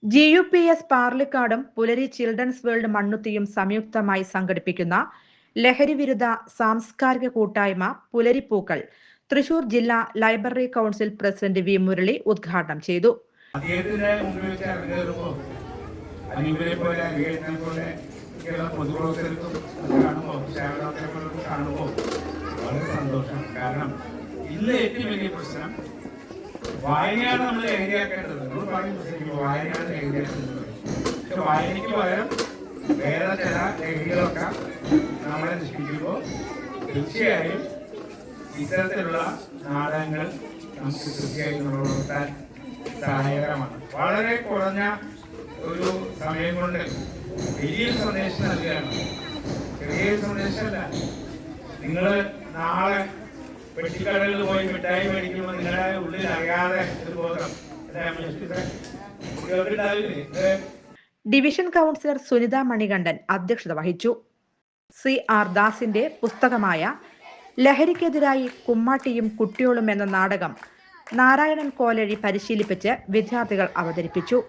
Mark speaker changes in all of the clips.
Speaker 1: GUPS പാർലിക്കാടും പുലരി children's world മണ്ണുത്തിയും സംയുക്തമായി സംഘടിപ്പിക്കുന്ന ലഹരിവിരുദ്ധ സാംസ്കാരിക കൂട്ടായ്മ പുലരിപ്പൂക്കൾ തൃശൂർ ജില്ലാ library council president V Murali ഉദ്ഘാടനം ചെയ്തു.
Speaker 2: വായനയാണ് നമ്മൾ ലഹരിയാക്കേണ്ടത്. നമ്മൾ പറയുന്നത് വായനയാണ് ലഹരിയാക്കേണ്ടത്. പക്ഷെ വായനയ്ക്ക് പകരം വേറെ ചില ലഹരികളൊക്കെ നമ്മളെ നശിപ്പിക്കുമ്പോൾ തീർച്ചയായും ഇത്തരത്തിലുള്ള നാടകങ്ങൾ നമുക്ക് തീർച്ചയായും നമ്മൾ വളർത്താൻ സഹായകരമാണ്. വളരെ കുറഞ്ഞ ഒരു സമയം കൊണ്ട് വലിയ സന്ദേശം നൽകുകയാണ്. ചെറിയ സന്ദേശമല്ല. നിങ്ങൾ നാളെ പെട്ടിക്കടകളിൽ പോയി മിഠായി മേടിക്കുമ്പോൾ നിങ്ങളുടെ ഉള്ളിൽ അറിയാതെ ഒരു ബോധം
Speaker 1: ഡിവിഷൻ കൗൺസിലർ സുനിത മണികണ്ഠൻ അധ്യക്ഷത വഹിച്ചു. CR ദാസിന്റെ പുസ്തകമായ ലഹരിക്കെതിരായി കുമ്മാട്ടിയും കുട്ടിയോളും എന്ന നാടകം നാരായണൻ കോലഴി പരിശീലിപ്പിച്ച് വിദ്യാർത്ഥികൾ അവതരിപ്പിച്ചു.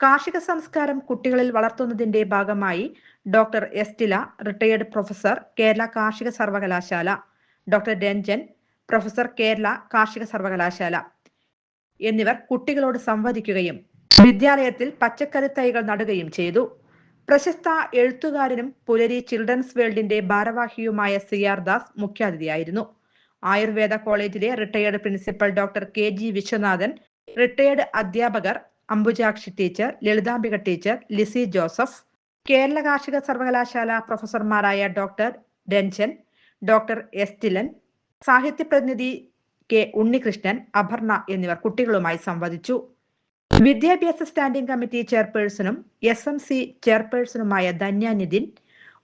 Speaker 1: കാർഷിക സംസ്കാരം കുട്ടികളിൽ വളർത്തുന്നതിന്റെ ഭാഗമായി ഡോക്ടർ എസ്റ്റില, റിട്ടയേർഡ് പ്രൊഫസർ, കേരള കാർഷിക സർവകലാശാല, ഡോക്ടർ രഞ്ജൻ, പ്രൊഫസർ, കേരള കാർഷിക സർവകലാശാല എന്നിവർ കുട്ടികളോട് സംവദിക്കുകയും വിദ്യാലയത്തിൽ പച്ചക്കറി തൈകൾ നടുകയും ചെയ്തു. പ്രശസ്ത എഴുത്തുകാരനും പുലരി ചിൽഡ്രൻസ് വേൾഡിന്റെ ഭാരവാഹിയുമായ CR ദാസ് മുഖ്യാതിഥിയായിരുന്നു. ആയുർവേദ കോളേജിലെ retired principal doctor KG Viswanathan, retired അധ്യാപകർ അംബുജാക്ഷി ടീച്ചർ, ലളിതാംബിക ടീച്ചർ, ലിസി ജോസഫ്, കേരള കാർഷിക സർവകലാശാല പ്രൊഫസർമാരായ ഡോക്ടർ രഞ്ജൻ, ഡോക്ടർ എസ്റ്റിലൻ, സാഹിത്യ പ്രതിനിധി K ഉണ്ണികൃഷ്ണൻ, അപർണ എന്നിവർ കുട്ടികളുമായി സംവദിച്ചു. വിദ്യാഭ്യാസ സ്റ്റാൻഡിംഗ് കമ്മിറ്റി ചെയർപേഴ്സണും SMC ചെയർപേഴ്സണുമായ Dhanya Nithin,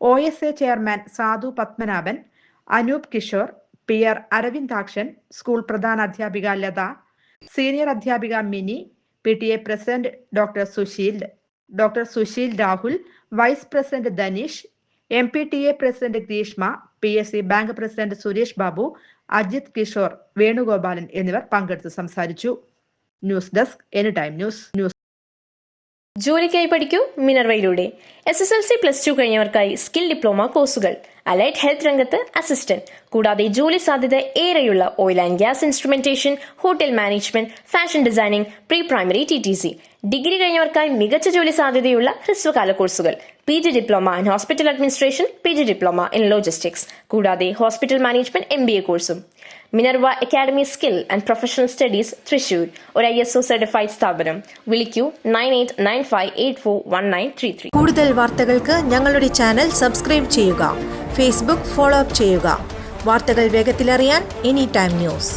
Speaker 1: OSA chairman Sadhu Padmanabhan, Anoop Kishore, PR Aravindakshan, school പ്രധാന അധ്യാപിക ലത, സീനിയർ അധ്യാപിക Mini, PTA president doctor Susheel Rahul, vice president Dhaneesh, MPTA president Greeshma, PSC bank president Suresh Babu, Ajith Kishore, Venugopalan എന്നിവർ പങ്കെടുത്ത് സംസാരിച്ചു. News desk anytime news.
Speaker 3: ജോലിക്കായി പഠിക്കൂ മിനർവയിലൂടെ. SSLC+2 കഴിഞ്ഞവർക്കായി സ്കിൽ ഡിപ്ലോമ കോഴ്സുകൾ, അലൈഡ് ഹെൽത്ത് രംഗത്ത് അസിസ്റ്റന്റ്, കൂടാതെ ജോലി സാധ്യത ഏറെയുള്ള oil and gas instrumentation, hotel management, fashion designing, pre primary TTC. Degree കഴിഞ്ഞവർക്കായി മികച്ച ജോലി സാധ്യതയുള്ള ഹ്രസ്വകാല കോഴ്സുകൾ, PG diploma in hospital administration, PG diploma in logistics, കൂടാതെ ഹോസ്പിറ്റൽ മാനേജ്മെന്റ് MBA കോഴ്സും. Minerva academy skill and professional studies Thrissur, ഒരു ISO സർട്ടിഫൈഡ് സ്ഥാപനം. വിളിക്കൂ 9895841933.
Speaker 4: കൂടുതൽ വാർത്തകൾക്ക് ഞങ്ങളുടെ ചാനൽ സബ്സ്ക്രൈബ് ചെയ്യുക. Facebook ഫോളോ അപ്പ് ചെയ്യുക. വാർത്തകൾ വേഗത്തിലറിയാൻ എനിടൈം ന്യൂസ്.